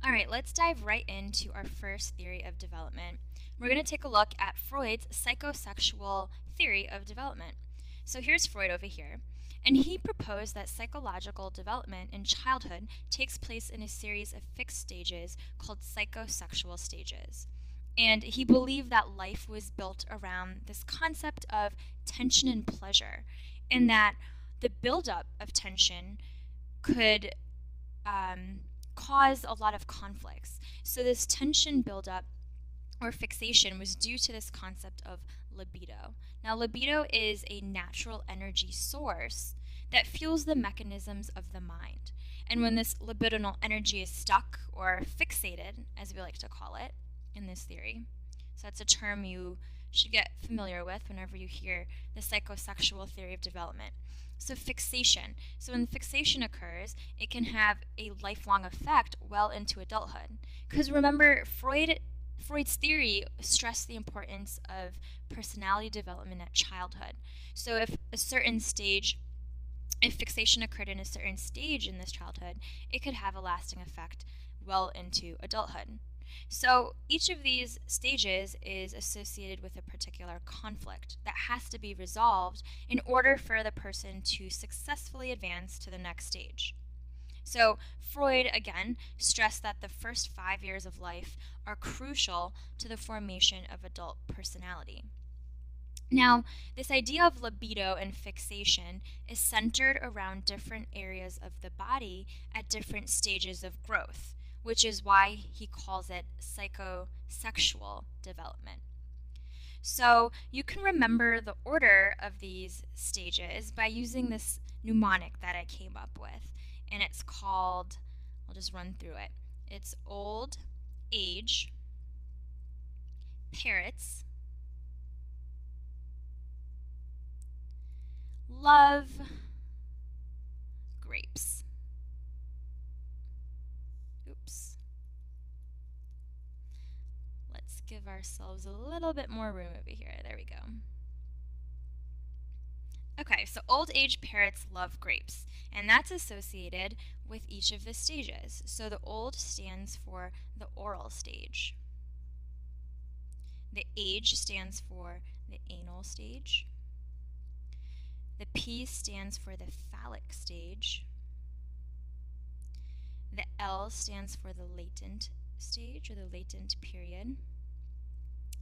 All right, let's dive right into our first theory of development. We're going to take a look at Freud's psychosexual theory of development. So here's Freud over here, and he proposed that psychological development in childhood takes place in a series of fixed stages called psychosexual stages. And he believed that life was built around this concept of tension and pleasure, and that the buildup of tension could cause a lot of conflicts. So this tension buildup or fixation was due to this concept of libido. Now, libido is a natural energy source that fuels the mechanisms of the mind. And when this libidinal energy is stuck or fixated, as we like to call it in this theory, so that's a term you should get familiar with whenever you hear the psychosexual theory of development. So fixation. So when fixation occurs, it can have a lifelong effect well into adulthood. Because remember, Freud's theory stressed the importance of personality development at childhood. So if fixation occurred in a certain stage in this childhood, it could have a lasting effect well into adulthood. So each of these stages is associated with a particular conflict that has to be resolved in order for the person to successfully advance to the next stage. So Freud, again, stressed that the first 5 years of life are crucial to the formation of adult personality. Now, this idea of libido and fixation is centered around different areas of the body at different stages of growth, which is why he calls it psychosexual development. So you can remember the order of these stages by using this mnemonic that I came up with, and it's called, I'll just run through it. It's old age, parrots, love, grapes. Oops. Let's give ourselves a little bit more room over here. There we go. Okay, so old age parrots love grapes, and that's associated with each of the stages. So the old stands for the oral stage. The age stands for the anal stage. The P stands for the phallic stage. The L stands for the latent stage or the latent period.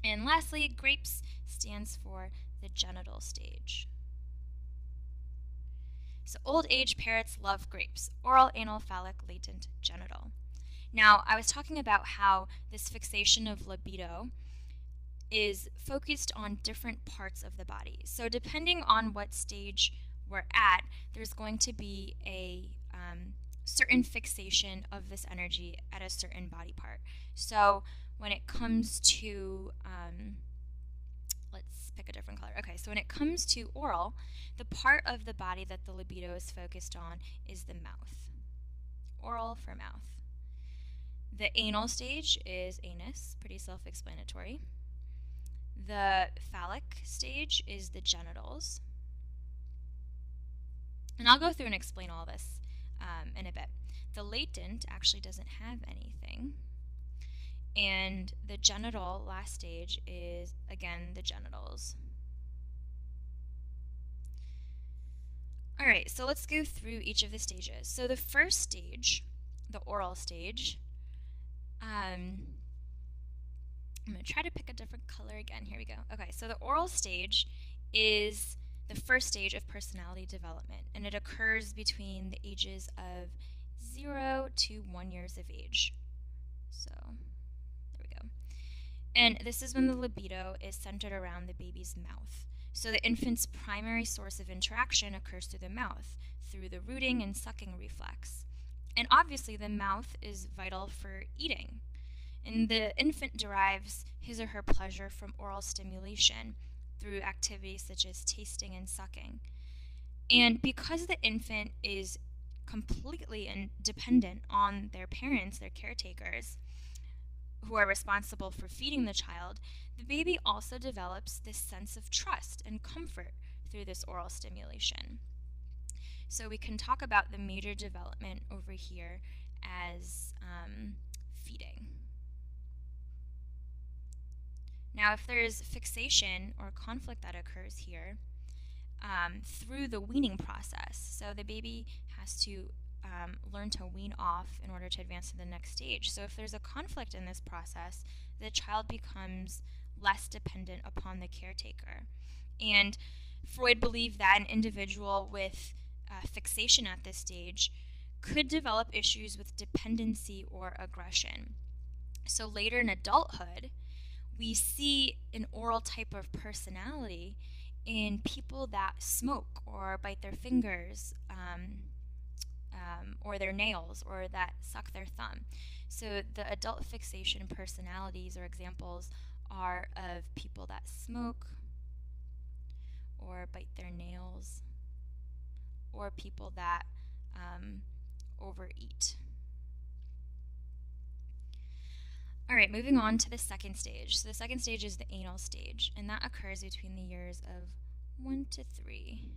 And lastly, grapes stands for the genital stage. So old age parrots love grapes, oral, anal, phallic, latent, genital. Now, I was talking about how this fixation of libido is focused on different parts of the body. So depending on what stage we're at, there's going to be a certain fixation of this energy at a certain body part. So when it comes to, let's pick a different color. Okay, so when it comes to oral, the part of the body that the libido is focused on is the mouth. Oral for mouth. The anal stage is anus, pretty self-explanatory. The phallic stage is the genitals. And I'll go through and explain all this in a bit. The latent actually doesn't have anything. And the genital last stage is, again, the genitals. All right, so let's go through each of the stages. So the first stage, the oral stage, I'm going to try to pick a different color again. Here we go. Okay, so the oral stage is the first stage of personality development, and it occurs between the ages of 0 to 1 years of age. So there we go. And this is when the libido is centered around the baby's mouth. So the infant's primary source of interaction occurs through the mouth, through the rooting and sucking reflex. And obviously the mouth is vital for eating. And the infant derives his or her pleasure from oral stimulation through activities such as tasting and sucking. And because the infant is completely dependent on their parents, their caretakers, who are responsible for feeding the child, the baby also develops this sense of trust and comfort through this oral stimulation. So we can talk about the major development over here as feeding. Now, if there's fixation or conflict that occurs here through the weaning process, so the baby has to learn to wean off in order to advance to the next stage. So if there's a conflict in this process, the child becomes less dependent upon the caretaker. And Freud believed that an individual with fixation at this stage could develop issues with dependency or aggression. So later in adulthood, we see an oral type of personality in people that smoke or bite their fingers or their nails or that suck their thumb. So the adult fixation personalities or examples are of people that smoke or bite their nails or people that overeat. All right, moving on to the second stage. So the second stage is the anal stage, and that occurs between the years of 1 to 3.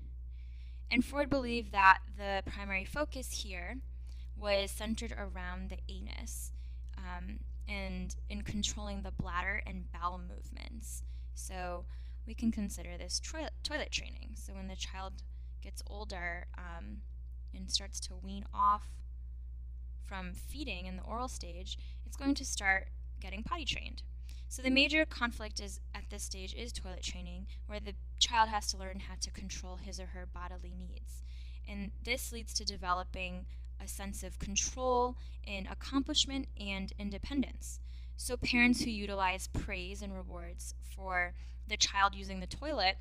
And Freud believed that the primary focus here was centered around the anus and in controlling the bladder and bowel movements. So we can consider this toilet training. So when the child gets older and starts to wean off from feeding in the oral stage, it's going to start getting potty trained. So the major conflict is at this stage is toilet training, where the child has to learn how to control his or her bodily needs. And this leads to developing a sense of control in accomplishment and independence. So parents who utilize praise and rewards for the child using the toilet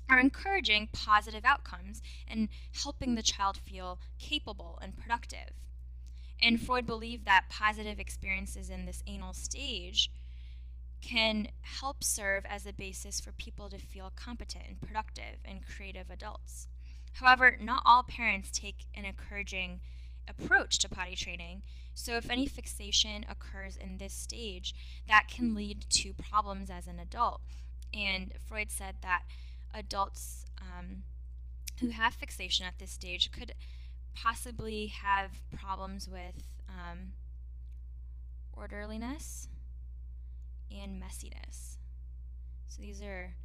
are encouraging positive outcomes and helping the child feel capable and productive. And Freud believed that positive experiences in this anal stage can help serve as a basis for people to feel competent and productive and creative adults. However, not all parents take an encouraging approach to potty training, so if any fixation occurs in this stage, that can lead to problems as an adult. And Freud said that adults who have fixation at this stage could possibly have problems with orderliness and messiness. So these are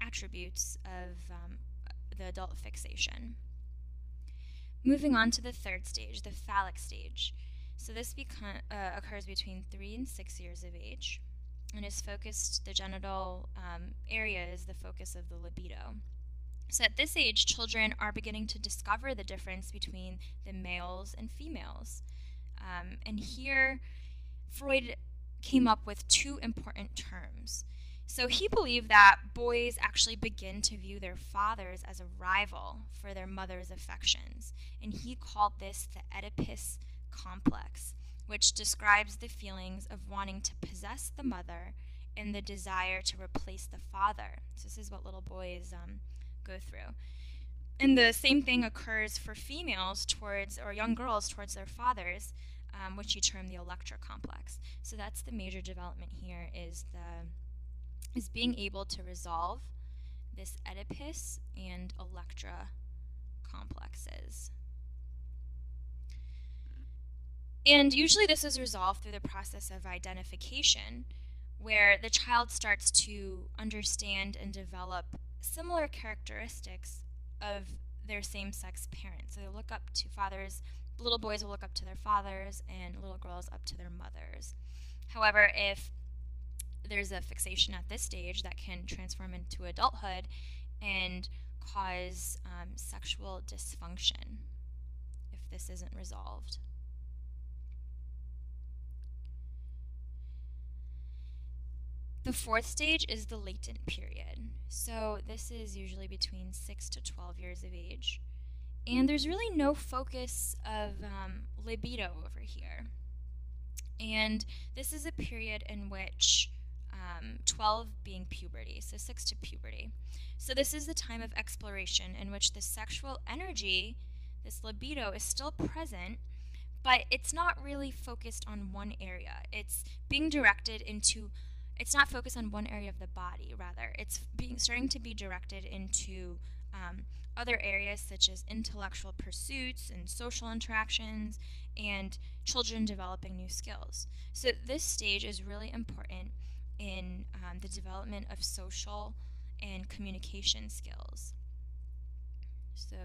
attributes of the adult fixation. Moving on to the third stage, the phallic stage. So this occurs between 3 and 6 years of age, and is focused, the genital area is the focus of the libido. So at this age, children are beginning to discover the difference between the males and females. And here, Freud came up with 2 important terms. So he believed that boys actually begin to view their fathers as a rival for their mother's affections. And he called this the Oedipus complex, which describes the feelings of wanting to possess the mother and the desire to replace the father. So this is what little boys go through. And the same thing occurs for females towards, or young girls towards their fathers, which he termed the Electra complex. So that's the major development here, is being able to resolve this Oedipus and Electra complexes. And usually this is resolved through the process of identification, where the child starts to understand and develop similar characteristics of their same-sex parents. So they look up to fathers. Little boys will look up to their fathers, and little girls up to their mothers. However, if there's a fixation at this stage, that can transform into adulthood and cause sexual dysfunction if this isn't resolved. The fourth stage is the latent period. So this is usually between 6 to 12 years of age. And there's really no focus of libido over here. And this is a period in which 12 being puberty, so 6 to puberty. So this is the time of exploration in which the sexual energy, this libido, is still present, but it's not really focused on one area. It's being directed into, it's not focused on one area of the body, rather. It's starting to be directed into other areas such as intellectual pursuits and social interactions and children developing new skills. So this stage is really important in the development of social and communication skills. So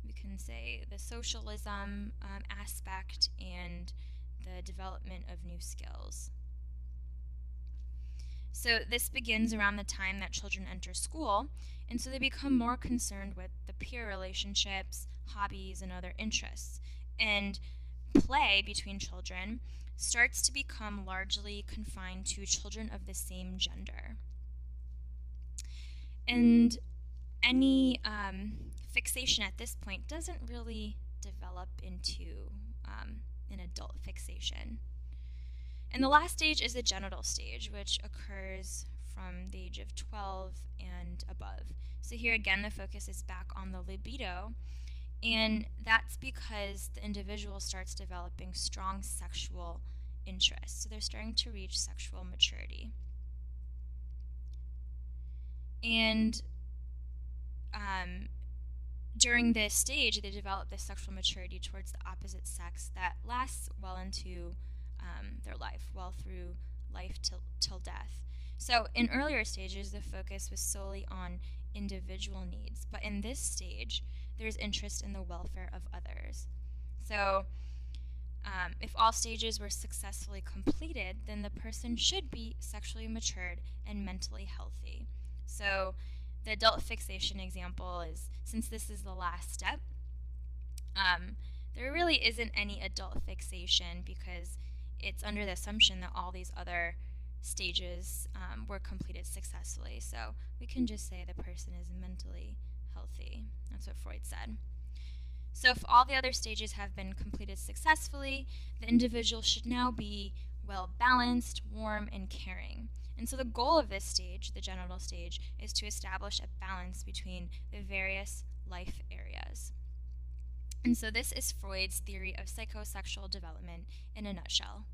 we can say the socialism aspect and the development of new skills. So this begins around the time that children enter school, and so they become more concerned with the peer relationships, hobbies, and other interests. And play between children starts to become largely confined to children of the same gender. And any fixation at this point doesn't really develop into an adult fixation. And the last stage is the genital stage, which occurs from the age of 12 and above. So here again, the focus is back on the libido, and that's because the individual starts developing strong sexual interest. So they're starting to reach sexual maturity. And during this stage, they develop this sexual maturity towards the opposite sex that lasts well into their life, well through life till death. So in earlier stages, the focus was solely on individual needs, but in this stage, there's interest in the welfare of others. So if all stages were successfully completed, then the person should be sexually matured and mentally healthy. So the adult fixation example is, since this is the last step, there really isn't any adult fixation because it's under the assumption that all these other stages were completed successfully. So we can just say the person is mentally healthy. That's what Freud said. So if all the other stages have been completed successfully, the individual should now be well balanced, warm, and caring. And so the goal of this stage, the genital stage, is to establish a balance between the various life areas. And so this is Freud's theory of psychosexual development in a nutshell.